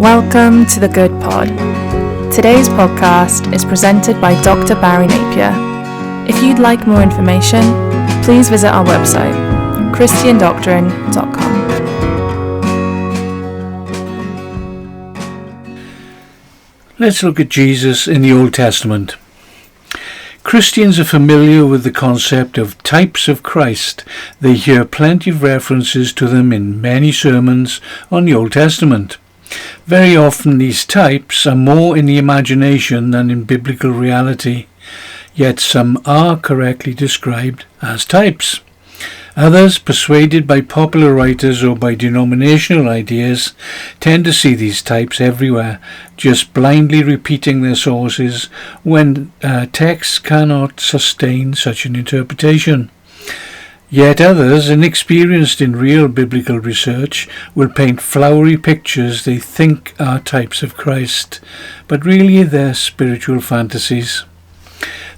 Welcome to the Good Pod. Today's podcast is presented by Dr. Barry Napier. If you'd like more information, please visit our website, christiandoctrine.com. Let's look at Jesus in the Old Testament. Christians are familiar with the concept of types of Christ. They hear plenty of references to them in many sermons on the Old Testament. Very often these types are more in the imagination than in biblical reality, yet some are correctly described as types. Others, persuaded by popular writers or by denominational ideas, tend to see these types everywhere, just blindly repeating their sources when texts cannot sustain such an interpretation. Yet others, inexperienced in real biblical research, will paint flowery pictures they think are types of Christ, but really they're spiritual fantasies.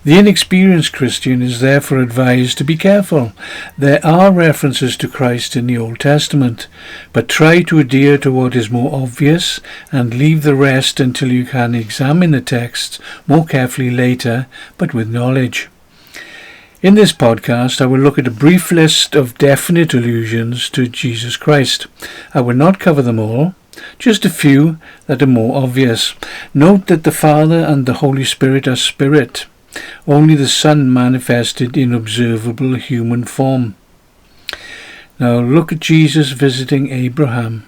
The inexperienced Christian is therefore advised to be careful. There are references to Christ in the Old Testament, but try to adhere to what is more obvious and leave the rest until you can examine the texts more carefully later, but with knowledge. In this podcast, I will look at a brief list of definite allusions to Jesus Christ. I will not cover them all, just a few that are more obvious. Note that the Father and the Holy Spirit are spirit. Only the Son manifested in observable human form. Now look at Jesus visiting Abraham.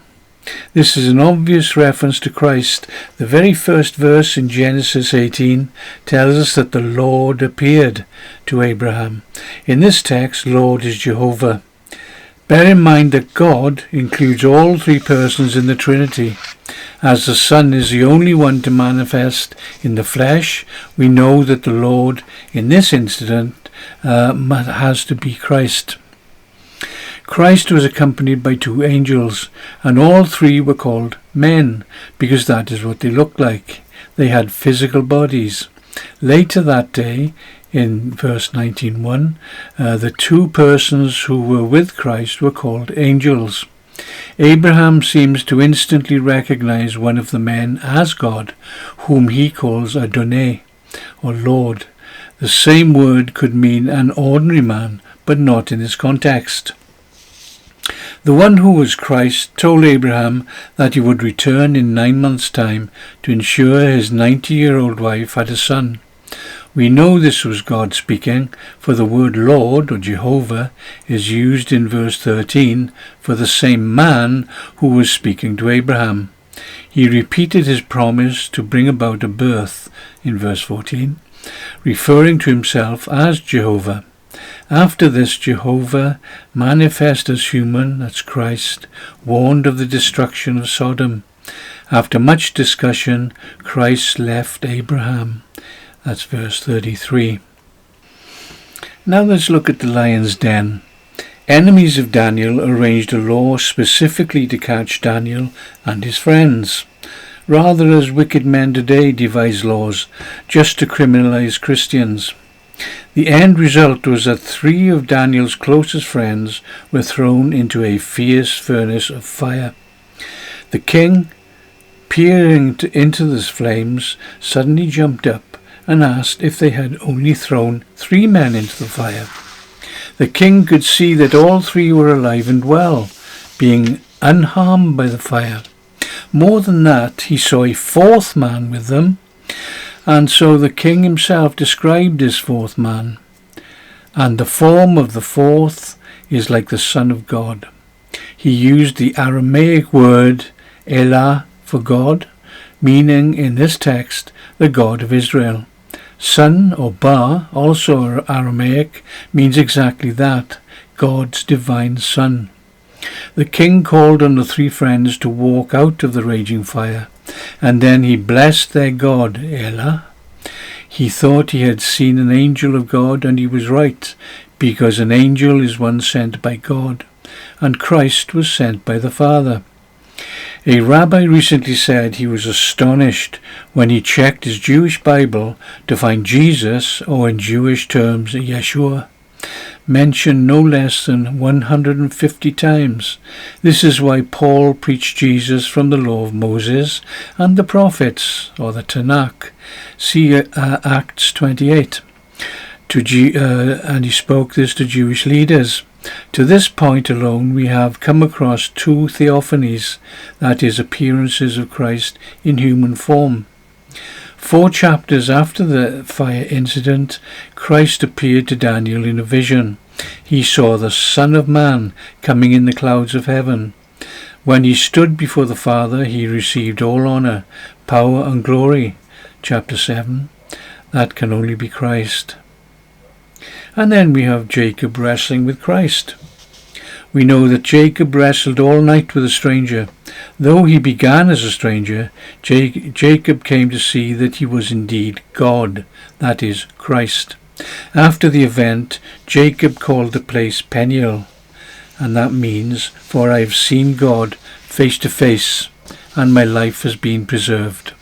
This is an obvious reference to Christ. The very first verse in Genesis 18 tells us that the Lord appeared to Abraham. In this text, Lord is Jehovah. Bear in mind that God includes all three persons in the Trinity. As the Son is the only one to manifest in the flesh, we know that the Lord in this incident has to be Christ. Christ was accompanied by two angels, and all three were called men, because that is what they looked like. They had physical bodies. Later that day, in verse 19:1, the two persons who were with Christ were called angels. Abraham seems to instantly recognize one of the men as God, whom he calls Adonai, or Lord. The same word could mean an ordinary man, but not in this context. The one who was Christ told Abraham that he would return in 9 months' time to ensure his 90-year-old wife had a son. We know this was God speaking, for the word Lord or Jehovah is used in verse 13 for the same man who was speaking to Abraham. He repeated his promise to bring about a birth in verse 14, referring to himself as Jehovah. After this, Jehovah, manifest as human, that's Christ, warned of the destruction of Sodom. After much discussion, Christ left Abraham. That's verse 33. Now let's look at the lion's den. Enemies of Daniel arranged a law specifically to catch Daniel and his friends, rather as wicked men today devise laws just to criminalize Christians. The end result was that 3 of Daniel's closest friends were thrown into a fierce furnace of fire. The king, peering into the flames, suddenly jumped up and asked if they had only thrown 3 men into the fire. The king could see that all 3 were alive and well, being unharmed by the fire. More than that, he saw a 4th man with them, and so the king himself described this 4th man. And the form of the 4th is like the Son of God. He used the Aramaic word Elah for God, meaning in this text the God of Israel. Son or Ba, also Aramaic, means exactly that, God's divine Son. The king called on the 3 friends to walk out of the raging fire, and then he blessed their God, Elah. He thought he had seen an angel of God, and he was right, because an angel is one sent by God, and Christ was sent by the Father. A rabbi recently said he was astonished when he checked his Jewish Bible to find Jesus, or in Jewish terms, Yeshua. mentioned no less than 150 times. This is why Paul preached Jesus from the law of Moses and the prophets, or the Tanakh. See Acts 28. And he spoke this to Jewish leaders. To this point alone we have come across 2 theophanies, that is, appearances of Christ in human form. 4 chapters after the fire incident, Christ appeared to Daniel in a vision. He saw the Son of Man coming in the clouds of heaven. When he stood before the Father, he received all honour, power and glory. Chapter 7. That can only be Christ. And then we have Jacob wrestling with Christ. We know that Jacob wrestled all night with a stranger. Though he began as a stranger, Jacob came to see that he was indeed God, that is, Christ. After the event, Jacob called the place Peniel, and that means, for I have seen God face to face, and my life has been preserved.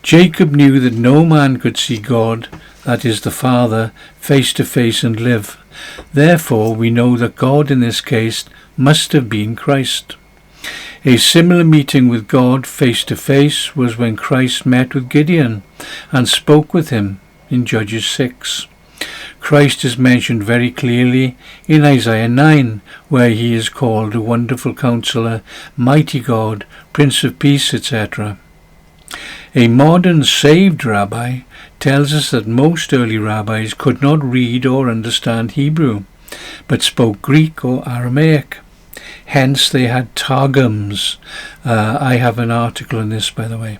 Jacob knew that no man could see God, that is the Father, face to face and live. Therefore we know that God in this case must have been Christ. A similar meeting with God face to face was when Christ met with Gideon and spoke with him in Judges 6. Christ is mentioned very clearly in Isaiah 9, where he is called a wonderful counselor, mighty God, Prince of Peace, etc. A modern saved rabbi tells us that most early rabbis could not read or understand Hebrew, but spoke Greek or Aramaic. Hence they had targums. I have an article on this, by the way.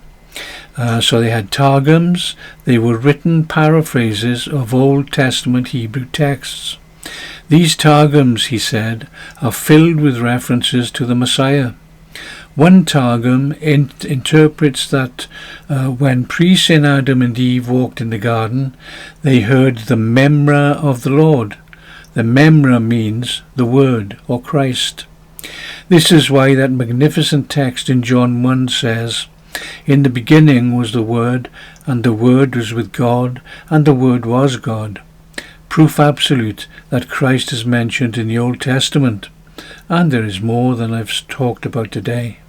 So they had targums. They were written paraphrases of Old Testament Hebrew texts. These targums, he said, are filled with references to the Messiah. One Targum interprets that when pre-sin Adam and Eve walked in the garden, they heard the Memra of the Lord. The Memra means the Word, or Christ. This is why that magnificent text in John 1 says, "In the beginning was the Word, and the Word was with God, and the Word was God." Proof absolute that Christ is mentioned in the Old Testament. And there is more than I've talked about today.